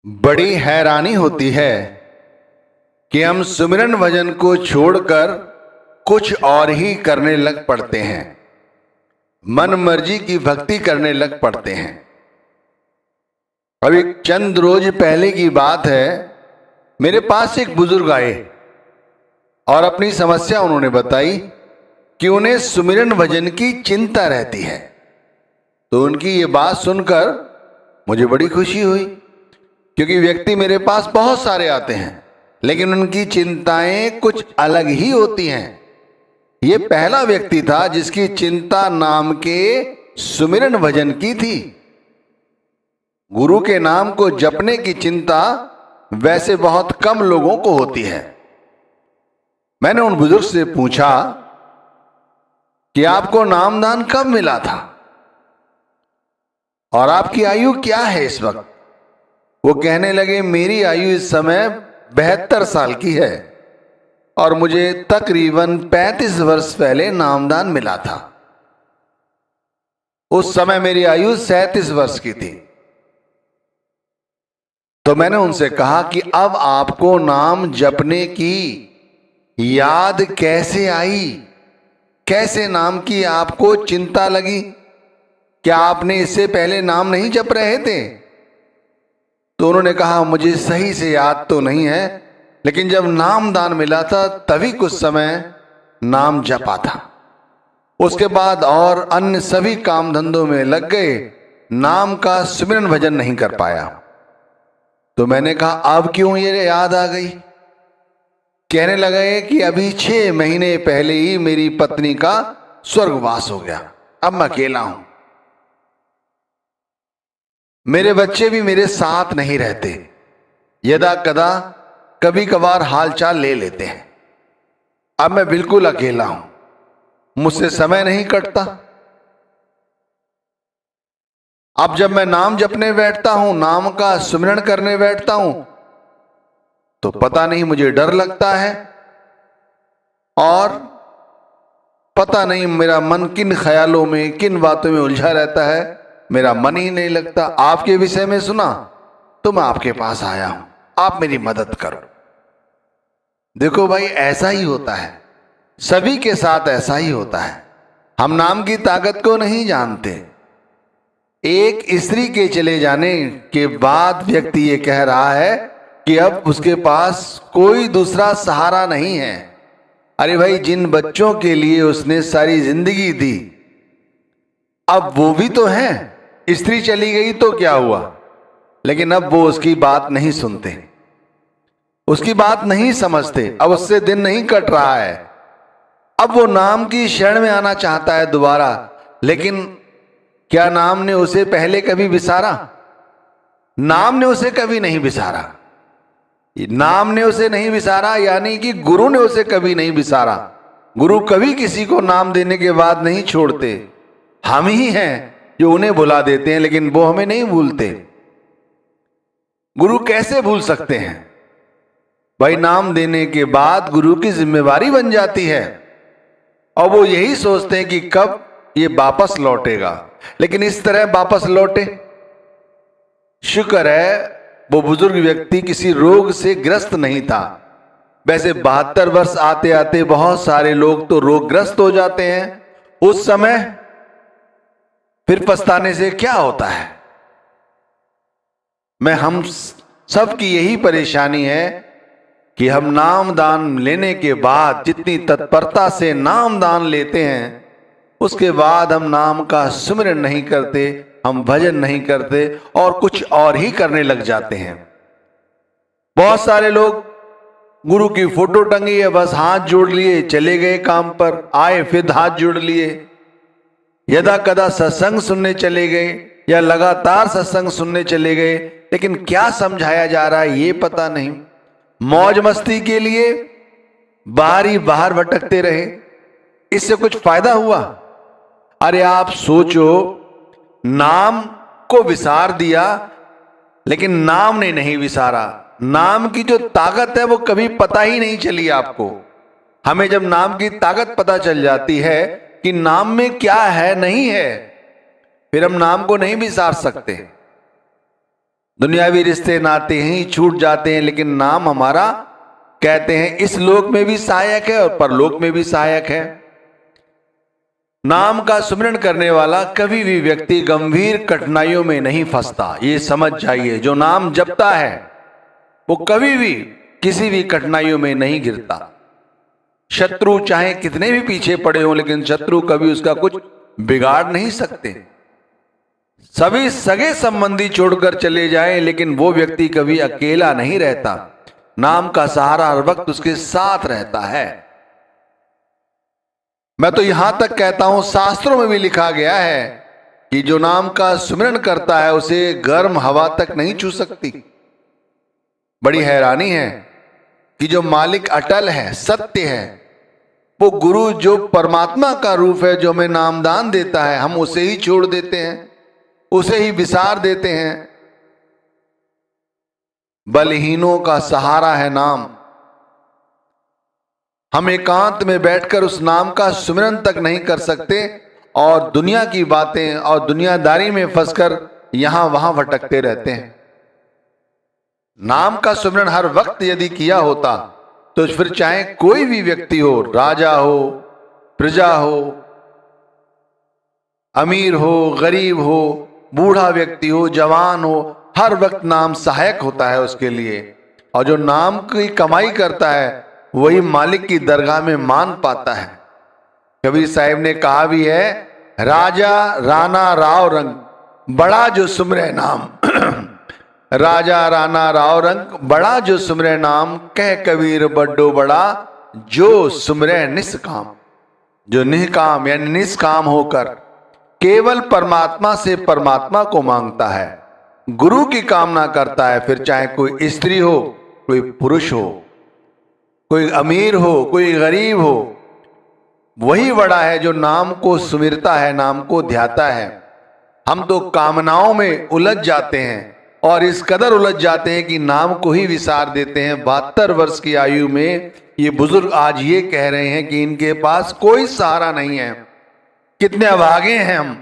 बड़ी हैरानी होती है कि हम सुमिरन भजन को छोड़कर कुछ और ही करने लग पड़ते हैं, मन मर्जी की भक्ति करने लग पड़ते हैं। अभी चंद रोज पहले की बात है, मेरे पास एक बुजुर्ग आए और अपनी समस्या उन्होंने बताई कि उन्हें सुमिरन भजन की चिंता रहती है। तो उनकी ये बात सुनकर मुझे बड़ी खुशी हुई, क्योंकि व्यक्ति मेरे पास बहुत सारे आते हैं लेकिन उनकी चिंताएं कुछ अलग ही होती हैं। ये पहला व्यक्ति था जिसकी चिंता नाम के सुमिरन भजन की थी। गुरु के नाम को जपने की चिंता वैसे बहुत कम लोगों को होती है। मैंने उन बुजुर्ग से पूछा कि आपको नामदान कब मिला था और आपकी आयु क्या है इस वक्त। वो कहने लगे, मेरी आयु इस समय 72 साल की है और मुझे तकरीबन 35 वर्ष पहले नामदान मिला था। उस समय मेरी आयु 37 वर्ष की थी। तो मैंने उनसे कहा कि अब आपको नाम जपने की याद कैसे आई, कैसे नाम की आपको चिंता लगी? क्या आपने इससे पहले नाम नहीं जप रहे थे? तो उन्होंने कहा, मुझे सही से याद तो नहीं है, लेकिन जब नामदान मिला था तभी कुछ समय नाम जपा था। उसके बाद और अन्य सभी काम धंधों में लग गए, नाम का सुमिरन भजन नहीं कर पाया। तो मैंने कहा, अब क्यों ये याद आ गई? कहने लगे कि अभी 6 महीने पहले ही मेरी पत्नी का स्वर्गवास हो गया, अब मैं अकेला हूं। मेरे बच्चे भी मेरे साथ नहीं रहते, यदा कदा कभी कभार हालचाल ले लेते हैं। अब मैं बिल्कुल अकेला हूं, मुझसे समय नहीं कटता। अब जब मैं नाम जपने बैठता हूं, नाम का सुमिरन करने बैठता हूं, तो पता नहीं मुझे डर लगता है और पता नहीं मेरा मन किन ख्यालों में, किन बातों में उलझा रहता है, मेरा मन ही नहीं लगता। आपके विषय में सुना तो मैं आपके पास आया हूं, आप मेरी मदद करो। देखो भाई, ऐसा ही होता है, सभी के साथ ऐसा ही होता है। हम नाम की ताकत को नहीं जानते। एक स्त्री के चले जाने के बाद व्यक्ति ये कह रहा है कि अब उसके पास कोई दूसरा सहारा नहीं है। अरे भाई, जिन बच्चों के लिए उसने सारी जिंदगी दी, अब वो भी तो हैं। स्त्री चली गई तो क्या हुआ, लेकिन अब वो उसकी बात नहीं सुनते, उसकी बात नहीं समझते। अब उससे दिन नहीं कट रहा है। अब वो नाम की शरण में आना चाहता है दोबारा, लेकिन क्या नाम ने उसे पहले कभी विसारा? नाम ने उसे कभी नहीं विसारा। नाम ने उसे नहीं विसारा यानी कि गुरु ने उसे कभी नहीं विसारा। गुरु कभी किसी को नाम देने के बाद नहीं छोड़ते। हम ही हैं जो उन्हें भुला देते हैं, लेकिन वो हमें नहीं भूलते। गुरु कैसे भूल सकते हैं भाई? नाम देने के बाद गुरु की जिम्मेवारी बन जाती है और वो यही सोचते हैं कि कब ये वापस लौटेगा, लेकिन इस तरह वापस लौटे। शुक्र है वो बुजुर्ग व्यक्ति किसी रोग से ग्रस्त नहीं था। वैसे 72 वर्ष आते आते बहुत सारे लोग तो रोगग्रस्त हो जाते हैं, उस समय फिर पछताने से क्या होता है? हम सब की यही परेशानी है कि हम नाम दान लेने के बाद जितनी तत्परता से नाम दान लेते हैं, उसके बाद हम नाम का सुमिरन नहीं करते, हम भजन नहीं करते और कुछ और ही करने लग जाते हैं। बहुत सारे लोग गुरु की फोटो टंगी है, बस हाथ जोड़ लिए चले गए काम पर, आए फिर हाथ जोड़ लिए। यदा कदा सत्संग सुनने चले गए या लगातार सत्संग सुनने चले गए, लेकिन क्या समझाया जा रहा है ये पता नहीं। मौज मस्ती के लिए बाहर ही बाहर भटकते रहे, इससे कुछ फायदा हुआ? अरे आप सोचो, नाम को विसार दिया लेकिन नाम ने नहीं विसारा। नाम की जो ताकत है वो कभी पता ही नहीं चली आपको। हमें जब नाम की ताकत पता चल जाती है कि नाम में क्या है नहीं है, फिर हम नाम को नहीं विसार सकते। दुनियावी रिश्ते नाते ही छूट जाते हैं, लेकिन नाम हमारा कहते हैं इस लोक में भी सहायक है और परलोक में भी सहायक है। नाम का सुमिरन करने वाला कभी भी व्यक्ति गंभीर कठिनाइयों में नहीं फंसता, ये समझ जाइए। जो नाम जपता है वो कभी भी किसी भी कठिनाइयों में नहीं गिरता। शत्रु चाहे कितने भी पीछे पड़े हों, लेकिन शत्रु कभी उसका कुछ बिगाड़ नहीं सकते। सभी सगे संबंधी छोड़कर चले जाएं, लेकिन वो व्यक्ति कभी अकेला नहीं रहता। नाम का सहारा हर वक्त उसके साथ रहता है। मैं तो यहां तक कहता हूं, शास्त्रों में भी लिखा गया है कि जो नाम का सुमिरन करता है उसे गर्म हवा तक नहीं छू सकती। बड़ी हैरानी है कि जो मालिक अटल है, सत्य है, वो गुरु जो परमात्मा का रूप है, जो हमें नामदान देता है, हम उसे ही छोड़ देते हैं, उसे ही विसार देते हैं। बलहीनों का सहारा है नाम। हम एकांत में बैठकर उस नाम का सुमिरन तक नहीं कर सकते और दुनिया की बातें और दुनियादारी में फंसकर यहां वहां भटकते रहते हैं। नाम का सुमिरन हर वक्त यदि किया होता तो फिर चाहे कोई भी व्यक्ति हो, राजा हो, प्रजा हो, अमीर हो, गरीब हो, बूढ़ा व्यक्ति हो, जवान हो, हर वक्त नाम सहायक होता है उसके लिए। और जो नाम की कमाई करता है वही मालिक की दरगाह में मान पाता है। कबीर साहिब ने कहा भी है, राजा राणा राव रंग बड़ा जो सुमरे नाम राजा राणा राव रंग बड़ा जो सुमरे नाम, कह कबीर बड्डो बड़ा जो सुमरे निष्काम। जो निष्काम यानी निष्काम होकर केवल परमात्मा से परमात्मा को मांगता है, गुरु की कामना करता है, फिर चाहे कोई स्त्री हो, कोई पुरुष हो, कोई अमीर हो, कोई गरीब हो, वही बड़ा है जो नाम को सुमिरता है, नाम को ध्याता है। हम तो कामनाओं में उलझ जाते हैं और इस कदर उलझ जाते हैं कि नाम को ही विसार देते हैं। 72 वर्ष की आयु में ये बुजुर्ग आज ये कह रहे हैं कि इनके पास कोई सहारा नहीं है। कितने अभागे हैं हम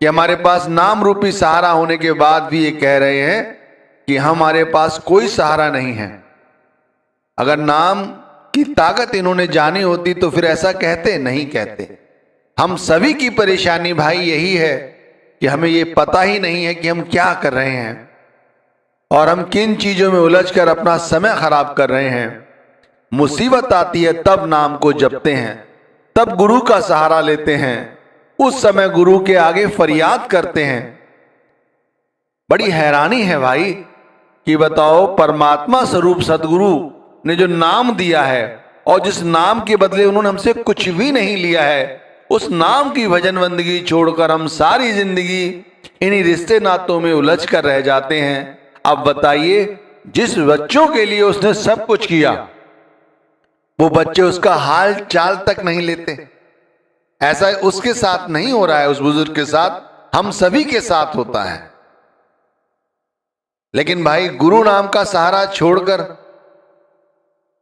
कि हमारे पास नाम रूपी सहारा होने के बाद भी ये कह रहे हैं कि हमारे पास कोई सहारा नहीं है। अगर नाम की ताकत इन्होंने जानी होती तो फिर ऐसा कहते नहीं कहते। हम सभी की परेशानी भाई यही है कि हमें ये पता ही नहीं है कि हम क्या कर रहे हैं और हम किन चीजों में उलझकर अपना समय खराब कर रहे हैं। मुसीबत आती है तब नाम को जपते हैं, तब गुरु का सहारा लेते हैं, उस समय गुरु के आगे फरियाद करते हैं। बड़ी हैरानी है भाई कि बताओ, परमात्मा स्वरूप सदगुरु ने जो नाम दिया है और जिस नाम के बदले उन्होंने हमसे कुछ भी नहीं लिया है, उस नाम की भजन बंदगी छोड़कर हम सारी जिंदगी इन्हीं रिश्ते नातों में उलझ कर रह जाते हैं। अब बताइए, जिस बच्चों के लिए उसने सब कुछ किया वो बच्चे उसका हाल चाल तक नहीं लेते। ऐसा उसके साथ नहीं हो रहा है, उस बुजुर्ग के साथ, हम सभी के साथ होता है। लेकिन भाई गुरु नाम का सहारा छोड़कर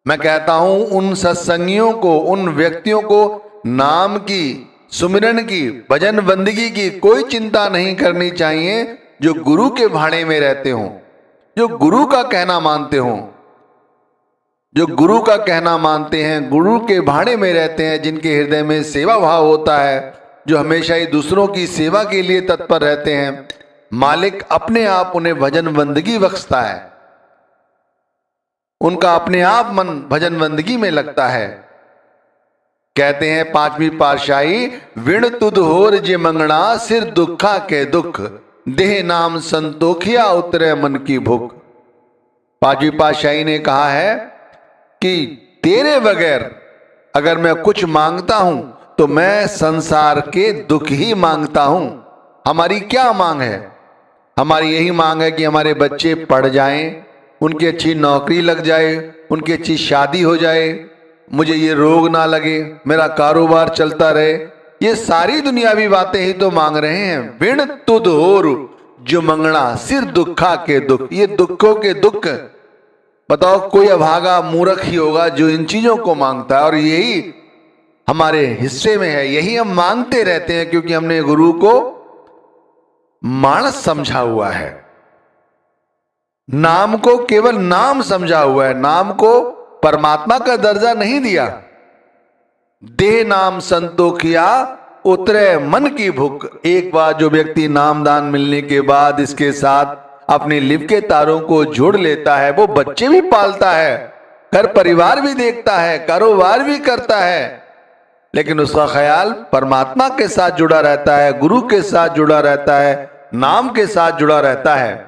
मैं कहता हूं उन सत्संगियों को, उन व्यक्तियों को नाम की, सुमिरन की, भजन बंदगी की कोई चिंता नहीं करनी चाहिए जो गुरु के भाड़े में रहते हों, जो गुरु का कहना मानते हों, जो गुरु का कहना मानते हैं, गुरु के भाड़े में रहते हैं, जिनके हृदय में सेवा भाव होता है, जो हमेशा ही दूसरों की सेवा के लिए तत्पर रहते हैं। मालिक अपने आप उन्हें भजन बंदगी बख्शता है, उनका अपने आप मन भजन बंदगी में लगता है। कहते हैं पांचवी पातशाही, विण तुद होर जे मंगना सिर दुखा के दुख, देह नाम संतोखिया उतरे मन की भूख। पांचवी पातशाही ने कहा है कि तेरे बगैर अगर मैं कुछ मांगता हूं तो मैं संसार के दुख ही मांगता हूं। हमारी क्या मांग है? हमारी यही मांग है कि हमारे बच्चे पढ़ जाएं, उनकी अच्छी नौकरी लग जाए, उनकी अच्छी शादी हो जाए, मुझे ये रोग ना लगे, मेरा कारोबार चलता रहे। ये सारी दुनियावी बातें ही तो मांग रहे हैं। विण तुद होर जो मंगना सिर दुखा के दुख, ये दुखों के दुख। बताओ, कोई अभागा मूर्ख ही होगा जो इन चीजों को मांगता है, और यही हमारे हिस्से में है, यही हम मांगते रहते हैं क्योंकि हमने गुरु को मानस समझा हुआ है। नाम को केवल नाम समझा हुआ है, नाम को परमात्मा का दर्जा नहीं दिया। देह नाम संतोखिया उतरे मन की भूख। एक बार जो व्यक्ति नामदान मिलने के बाद इसके साथ अपनी लिव के तारों को जोड़ लेता है, वो बच्चे भी पालता है, घर परिवार भी देखता है, कारोबार भी करता है, लेकिन उसका ख्याल परमात्मा के साथ जुड़ा रहता है, गुरु के साथ जुड़ा रहता है, नाम के साथ जुड़ा रहता है।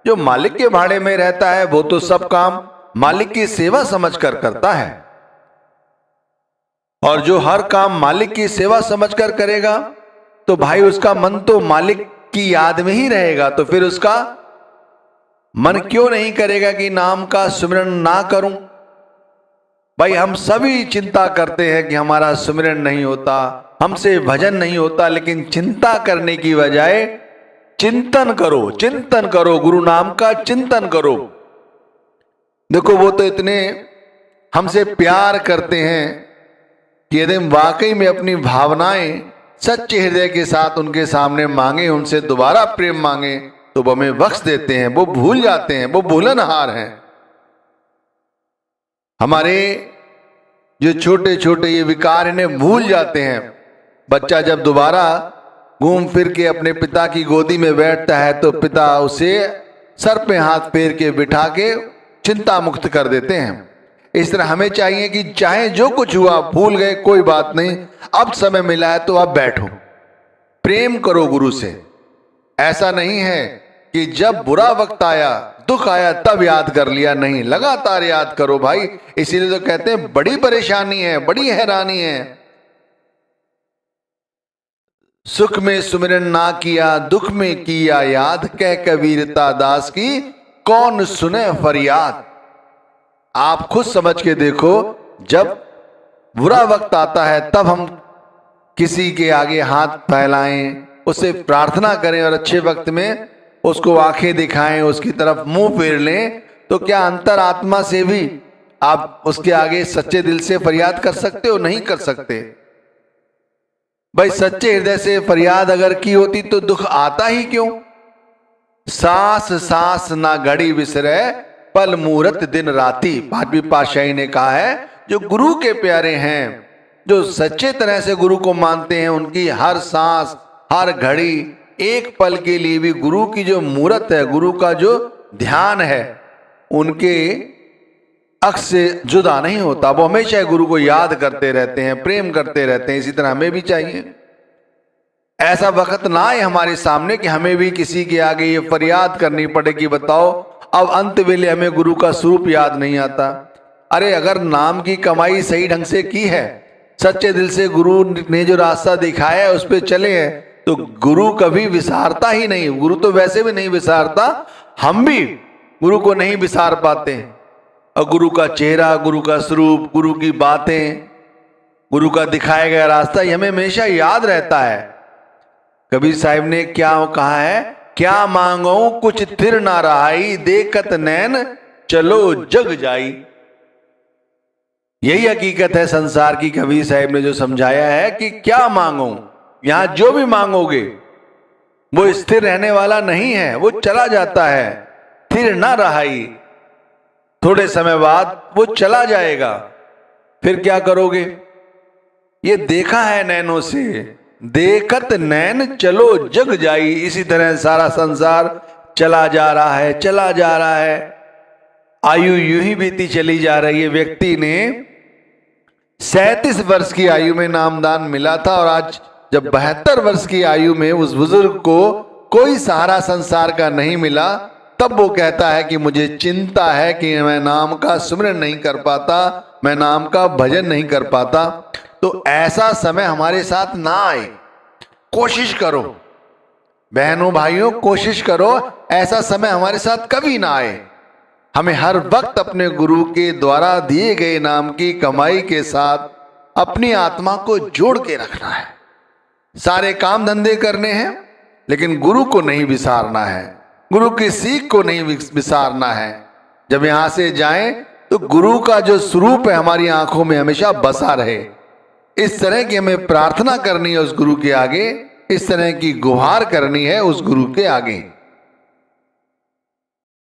जो मालिक के भाड़े में रहता है वो तो सब काम मालिक की सेवा समझकर करता है, और जो हर काम मालिक की सेवा समझकर करेगा तो भाई उसका मन तो मालिक की याद में ही रहेगा। तो फिर उसका मन क्यों नहीं करेगा कि नाम का सुमिरन ना करूं? भाई हम सभी चिंता करते हैं कि हमारा सुमिरन नहीं होता, हमसे भजन नहीं होता, लेकिन चिंता करने की बजाय चिंतन करो, चिंतन करो, गुरु नाम का चिंतन करो। देखो वो तो इतने हमसे प्यार करते हैं कि यदि हम वाकई में अपनी भावनाएं सच्चे हृदय के साथ उनके सामने मांगे, उनसे दोबारा प्रेम मांगे, तो वो हमें बख्श देते हैं। वो भूल जाते हैं, वो भूलनहार हैं। हमारे जो छोटे छोटे ये विकार इन्हें भूल जाते हैं। बच्चा जब दोबारा घूम फिर के अपने पिता की गोदी में बैठता है तो पिता उसे सर पे हाथ फेर के बिठा के चिंता मुक्त कर देते हैं। इस तरह हमें चाहिए कि चाहे जो कुछ हुआ, भूल गए कोई बात नहीं, अब समय मिला है तो अब बैठो, प्रेम करो गुरु से। ऐसा नहीं है कि जब बुरा वक्त आया, दुख आया तब याद कर लिया, नहीं, लगातार याद करो भाई। इसीलिए तो कहते हैं बड़ी परेशानी है, बड़ी हैरानी है। सुख में सुमिरन ना किया, दुख में किया याद, कह कबीरता दास की कौन सुने फरियाद। आप खुद समझ के देखो, जब बुरा वक्त आता है तब हम किसी के आगे हाथ फैलाएं, उससे प्रार्थना करें और अच्छे वक्त में उसको आंखें दिखाएं, उसकी तरफ मुंह फेर लें, तो क्या अंतरात्मा से भी आप उसके आगे सच्चे दिल से फरियाद कर सकते हो? नहीं कर सकते। भाई सच्चे हृदय से फरियाद अगर की होती तो दुख आता ही क्यों? सांस सांस ना घड़ी बिसरे, पल मुहूर्त दिन राती। पांचवी पातशाही ने कहा है, जो गुरु के प्यारे हैं, जो सच्चे तरह से गुरु को मानते हैं, उनकी हर सांस हर घड़ी एक पल के लिए भी गुरु की जो मूर्त है, गुरु का जो ध्यान है, उनके अक्ष से जुदा नहीं होता। वो हमेशा गुरु को याद करते रहते हैं, प्रेम करते रहते हैं। इसी तरह हमें भी चाहिए। ऐसा वक्त ना आए हमारे सामने कि हमें भी किसी के आगे ये फरियाद करनी पड़े कि बताओ अब अंत वेले हमें गुरु का स्वरूप याद नहीं आता। अरे अगर नाम की कमाई सही ढंग से की है, सच्चे दिल से गुरु ने जो रास्ता दिखाया है उस पर चले हैं, तो गुरु कभी विसारता ही नहीं। गुरु तो वैसे भी नहीं विसारता, हम भी गुरु को नहीं विसार पाते। और गुरु का चेहरा, गुरु का स्वरूप, गुरु की बातें, गुरु का दिखाया गया रास्ता ये हमें हमेशा याद रहता है। कबीर साहिब ने क्या कहा है, क्या मांगो कुछ थिर ना रहाई, देखत नैन चलो जग जाई। यही हकीकत है संसार की। कबीर साहिब ने जो समझाया है कि क्या मांगो, यहां जो भी मांगोगे वो स्थिर रहने वाला नहीं है, वो चला जाता है। थिर ना रहाई, थोड़े समय बाद वो चला जाएगा, फिर क्या करोगे? ये देखा है नैनों से, देखत नैन चलो जग जाई। इसी तरह सारा संसार चला जा रहा है, चला जा रहा है। आयु यूं ही बीती चली जा रही है। व्यक्ति ने 37 वर्ष की आयु में नामदान मिला था, और आज जब 72 वर्ष की आयु में उस बुजुर्ग को कोई सहारा संसार का नहीं मिला, तब वो कहता है कि मुझे चिंता है कि मैं नाम का सुमिरन नहीं कर पाता, मैं नाम का भजन नहीं कर पाता। तो ऐसा समय हमारे साथ ना आए। कोशिश करो बहनों भाइयों, कोशिश करो ऐसा समय हमारे साथ कभी ना आए। हमें हर वक्त अपने गुरु के द्वारा दिए गए नाम की कमाई के साथ अपनी आत्मा को जोड़ के रखना है। सारे काम धंधे करने हैं, लेकिन गुरु को नहीं विसारना है, गुरु की सीख को नहीं विसारना है। जब यहां से जाएं तो गुरु का जो स्वरूप है हमारी आंखों में हमेशा बसा रहे। इस तरह की हमें प्रार्थना करनी है उस गुरु के आगे, इस तरह की गुहार करनी है उस गुरु के आगे।